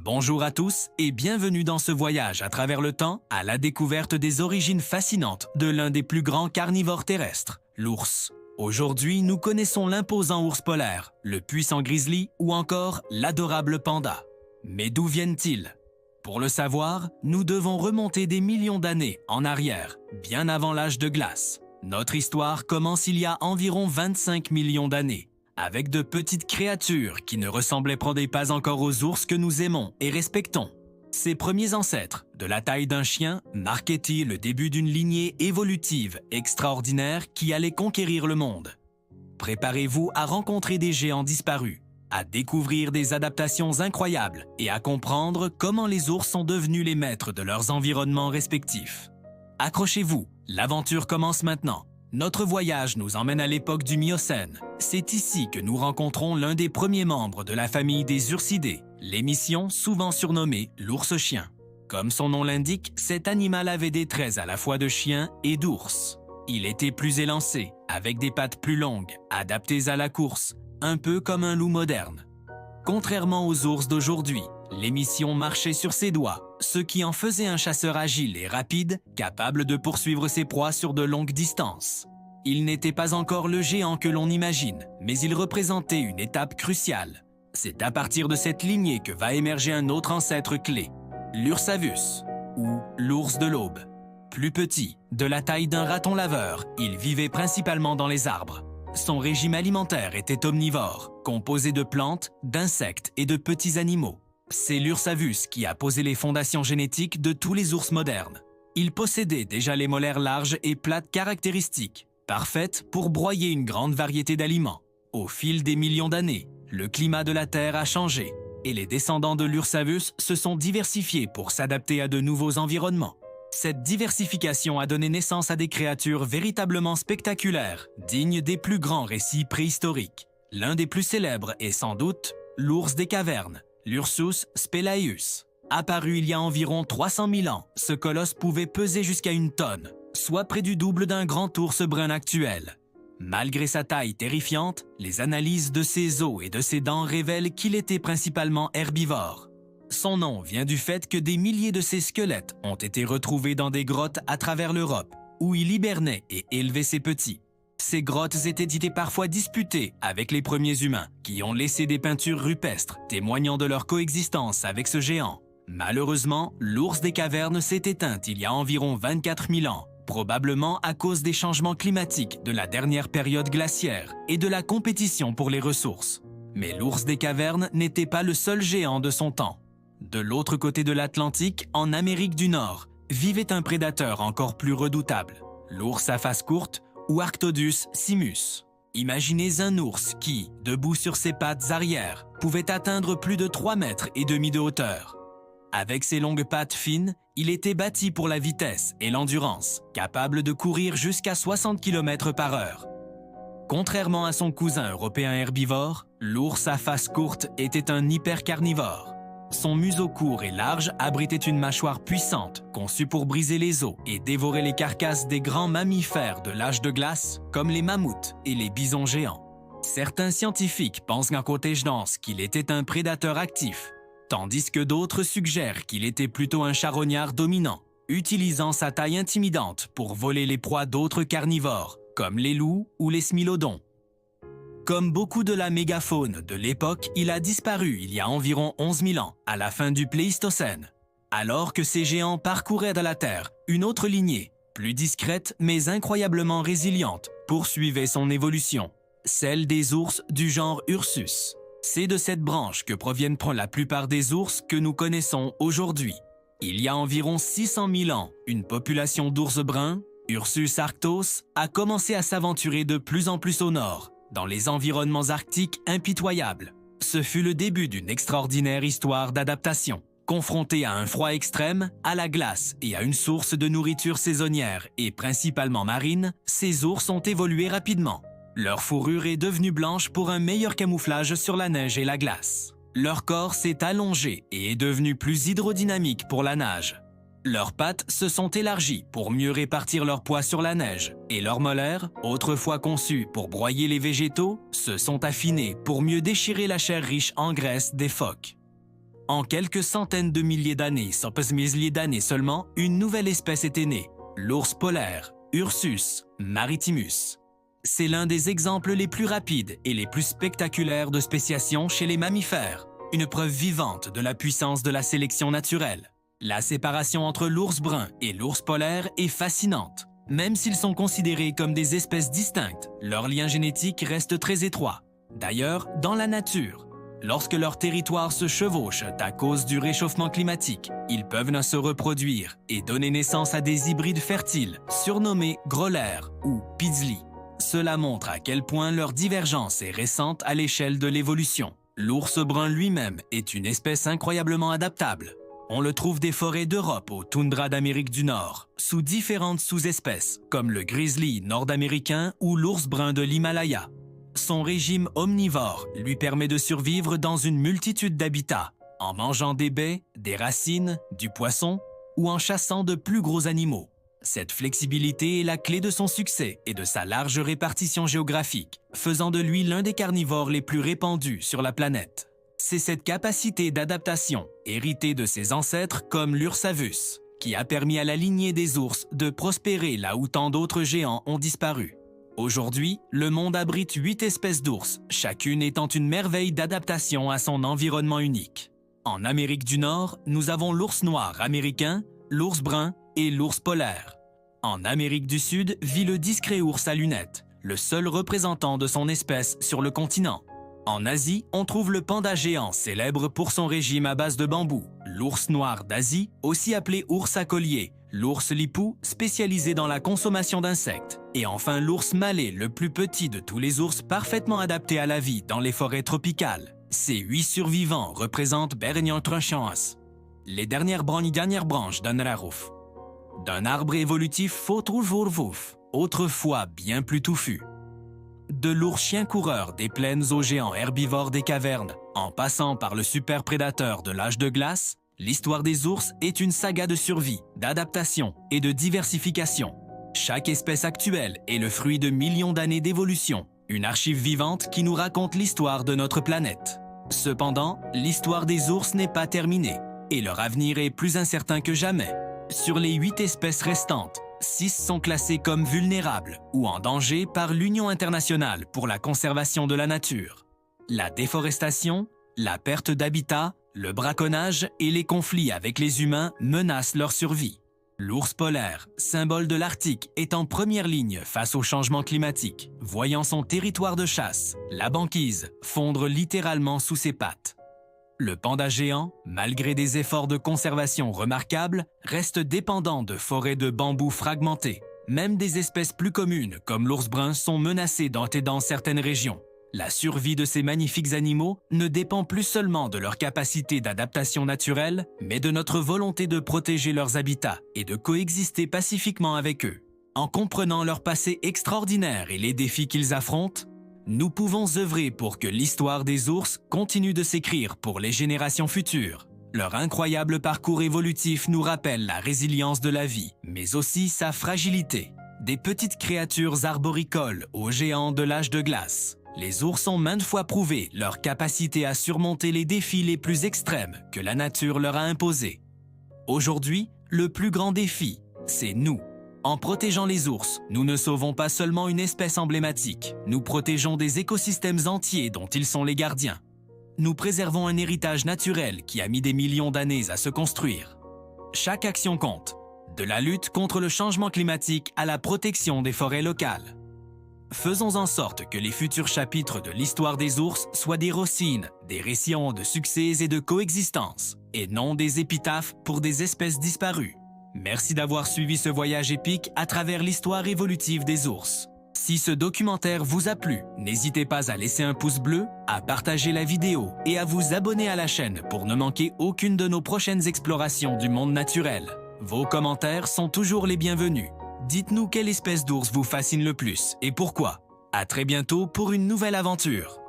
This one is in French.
Bonjour à tous et bienvenue dans ce voyage à travers le temps à la découverte des origines fascinantes de l'un des plus grands carnivores terrestres, l'ours. Aujourd'hui, nous connaissons l'imposant ours polaire, le puissant grizzly ou encore l'adorable panda. Mais d'où viennent-ils? Pour le savoir, nous devons remonter des millions d'années en arrière, bien avant l'âge de glace. Notre histoire commence il y a environ 25 millions d'années, avec de petites créatures qui ne ressemblaient pas encore aux ours que nous aimons et respectons. Ces premiers ancêtres, de la taille d'un chien, marquaient-ils le début d'une lignée évolutive extraordinaire qui allait conquérir le monde. Préparez-vous à rencontrer des géants disparus, à découvrir des adaptations incroyables et à comprendre comment les ours sont devenus les maîtres de leurs environnements respectifs. Accrochez-vous, l'aventure commence maintenant. Notre voyage nous emmène à l'époque du Miocène. C'est ici que nous rencontrons l'un des premiers membres de la famille des ursidés, l'émission souvent surnommée l'ours-chien. Comme son nom l'indique, cet animal avait des traits à la fois de chien et d'ours. Il était plus élancé, avec des pattes plus longues, adaptées à la course, un peu comme un loup moderne. Contrairement aux ours d'aujourd'hui, l'émission marchait sur ses doigts, ce qui en faisait un chasseur agile et rapide, capable de poursuivre ses proies sur de longues distances. Il n'était pas encore le géant que l'on imagine, mais il représentait une étape cruciale. C'est à partir de cette lignée que va émerger un autre ancêtre clé, l'Ursavus, ou l'ours de l'aube. Plus petit, de la taille d'un raton laveur, il vivait principalement dans les arbres. Son régime alimentaire était omnivore, composé de plantes, d'insectes et de petits animaux. C'est l'Ursavus qui a posé les fondations génétiques de tous les ours modernes. Il possédait déjà les molaires larges et plates caractéristiques, parfaites pour broyer une grande variété d'aliments. Au fil des millions d'années, le climat de la Terre a changé et les descendants de l'Ursavus se sont diversifiés pour s'adapter à de nouveaux environnements. Cette diversification a donné naissance à des créatures véritablement spectaculaires, dignes des plus grands récits préhistoriques. L'un des plus célèbres est sans doute l'ours des cavernes, l'Ursus spelaeus. Apparu il y a environ 300 000 ans, ce colosse pouvait peser jusqu'à 1 tonne, soit près du double d'un grand ours brun actuel. Malgré sa taille terrifiante, les analyses de ses os et de ses dents révèlent qu'il était principalement herbivore. Son nom vient du fait que des milliers de ses squelettes ont été retrouvés dans des grottes à travers l'Europe, où il hibernait et élevait ses petits. Ces grottes étaient parfois disputées avec les premiers humains, qui ont laissé des peintures rupestres témoignant de leur coexistence avec ce géant. Malheureusement, l'ours des cavernes s'est éteint il y a environ 24 000 ans, probablement à cause des changements climatiques de la dernière période glaciaire et de la compétition pour les ressources. Mais l'ours des cavernes n'était pas le seul géant de son temps. De l'autre côté de l'Atlantique, en Amérique du Nord, vivait un prédateur encore plus redoutable, l'ours à face courte ou Arctodus simus. Imaginez un ours qui, debout sur ses pattes arrière, pouvait atteindre plus de 3,5 mètres de hauteur. Avec ses longues pattes fines, il était bâti pour la vitesse et l'endurance, capable de courir jusqu'à 60 km/h. Contrairement à son cousin européen herbivore, l'ours à face courte était un hypercarnivore. Son museau court et large abritait une mâchoire puissante, conçue pour briser les os et dévorer les carcasses des grands mammifères de l'âge de glace, comme les mammouths et les bisons géants. Certains scientifiques pensent en contingence qu'il était un prédateur actif, tandis que d'autres suggèrent qu'il était plutôt un charognard dominant, utilisant sa taille intimidante pour voler les proies d'autres carnivores, comme les loups ou les smilodons. Comme beaucoup de la mégafaune de l'époque, il a disparu il y a environ 11 000 ans, à la fin du Pléistocène. Alors que ces géants parcouraient de la Terre, une autre lignée, plus discrète mais incroyablement résiliente, poursuivait son évolution, celle des ours du genre Ursus. C'est de cette branche que proviennent la plupart des ours que nous connaissons aujourd'hui. Il y a environ 600 000 ans, une population d'ours bruns, Ursus arctos, a commencé à s'aventurer de plus en plus au nord, dans les environnements arctiques impitoyables. Ce fut le début d'une extraordinaire histoire d'adaptation. Confrontés à un froid extrême, à la glace et à une source de nourriture saisonnière et principalement marine, ces ours ont évolué rapidement. Leur fourrure est devenue blanche pour un meilleur camouflage sur la neige et la glace. Leur corps s'est allongé et est devenu plus hydrodynamique pour la nage. Leurs pattes se sont élargies pour mieux répartir leur poids sur la neige, et leurs molaires, autrefois conçus pour broyer les végétaux, se sont affinés pour mieux déchirer la chair riche en graisse des phoques. En quelques centaines de milliers d'années, milliers d'années seulement, une nouvelle espèce était née, l'ours polaire, Ursus maritimus. C'est l'un des exemples les plus rapides et les plus spectaculaires de spéciation chez les mammifères, une preuve vivante de la puissance de la sélection naturelle. La séparation entre l'ours brun et l'ours polaire est fascinante. Même s'ils sont considérés comme des espèces distinctes, leur lien génétique reste très étroit. D'ailleurs, dans la nature, lorsque leurs territoires se chevauchent à cause du réchauffement climatique, ils peuvent ne se reproduire et donner naissance à des hybrides fertiles, surnommés growlers ou pidsley. Cela montre à quel point leur divergence est récente à l'échelle de l'évolution. L'ours brun lui-même est une espèce incroyablement adaptable. On le trouve des forêts d'Europe aux toundras d'Amérique du Nord, sous différentes sous-espèces, comme le grizzly nord-américain ou l'ours brun de l'Himalaya. Son régime omnivore lui permet de survivre dans une multitude d'habitats, en mangeant des baies, des racines, du poisson ou en chassant de plus gros animaux. Cette flexibilité est la clé de son succès et de sa large répartition géographique, faisant de lui l'un des carnivores les plus répandus sur la planète. C'est cette capacité d'adaptation, héritée de ses ancêtres comme l'Ursavus, qui a permis à la lignée des ours de prospérer là où tant d'autres géants ont disparu. Aujourd'hui, le monde abrite 8 espèces d'ours, chacune étant une merveille d'adaptation à son environnement unique. En Amérique du Nord, nous avons l'ours noir américain, l'ours brun et l'ours polaire. En Amérique du Sud vit le discret ours à lunettes, le seul représentant de son espèce sur le continent. En Asie, on trouve le panda géant célèbre pour son régime à base de bambou, l'ours noir d'Asie, aussi appelé ours à collier, l'ours lipou, spécialisé dans la consommation d'insectes, et enfin l'ours malais, le plus petit de tous les ours parfaitement adapté à la vie dans les forêts tropicales. Ces 8 survivants représentent Bernian-Trachans, les dernières branches d'un rarouf, d'un arbre évolutif Fotruvurvuf, autrefois bien plus touffu. De lourds chiens coureurs des plaines aux géants herbivores des cavernes, en passant par le super prédateur de l'âge de glace, l'histoire des ours est une saga de survie, d'adaptation et de diversification. Chaque espèce actuelle est le fruit de millions d'années d'évolution, une archive vivante qui nous raconte l'histoire de notre planète. Cependant, l'histoire des ours n'est pas terminée, et leur avenir est plus incertain que jamais. Sur les 8 espèces restantes, 6 sont classées comme vulnérables ou en danger par l'Union internationale pour la conservation de la nature. La déforestation, la perte d'habitat, le braconnage et les conflits avec les humains menacent leur survie. L'ours polaire, symbole de l'Arctique, est en première ligne face au changement climatique, voyant son territoire de chasse, la banquise, fondre littéralement sous ses pattes. Le panda géant, malgré des efforts de conservation remarquables, reste dépendant de forêts de bambous fragmentées. Même des espèces plus communes, comme l'ours brun, sont menacées dans certaines régions. La survie de ces magnifiques animaux ne dépend plus seulement de leur capacité d'adaptation naturelle, mais de notre volonté de protéger leurs habitats et de coexister pacifiquement avec eux. En comprenant leur passé extraordinaire et les défis qu'ils affrontent, nous pouvons œuvrer pour que l'histoire des ours continue de s'écrire pour les générations futures. Leur incroyable parcours évolutif nous rappelle la résilience de la vie, mais aussi sa fragilité. Des petites créatures arboricoles aux géants de l'âge de glace, les ours ont maintes fois prouvé leur capacité à surmonter les défis les plus extrêmes que la nature leur a imposés. Aujourd'hui, le plus grand défi, c'est nous. En protégeant les ours, nous ne sauvons pas seulement une espèce emblématique, nous protégeons des écosystèmes entiers dont ils sont les gardiens. Nous préservons un héritage naturel qui a mis des millions d'années à se construire. Chaque action compte, de la lutte contre le changement climatique à la protection des forêts locales. Faisons en sorte que les futurs chapitres de l'histoire des ours soient des racines, des récits de succès et de coexistence, et non des épitaphes pour des espèces disparues. Merci d'avoir suivi ce voyage épique à travers l'histoire évolutive des ours. Si ce documentaire vous a plu, n'hésitez pas à laisser un pouce bleu, à partager la vidéo et à vous abonner à la chaîne pour ne manquer aucune de nos prochaines explorations du monde naturel. Vos commentaires sont toujours les bienvenus. Dites-nous quelle espèce d'ours vous fascine le plus et pourquoi. À très bientôt pour une nouvelle aventure.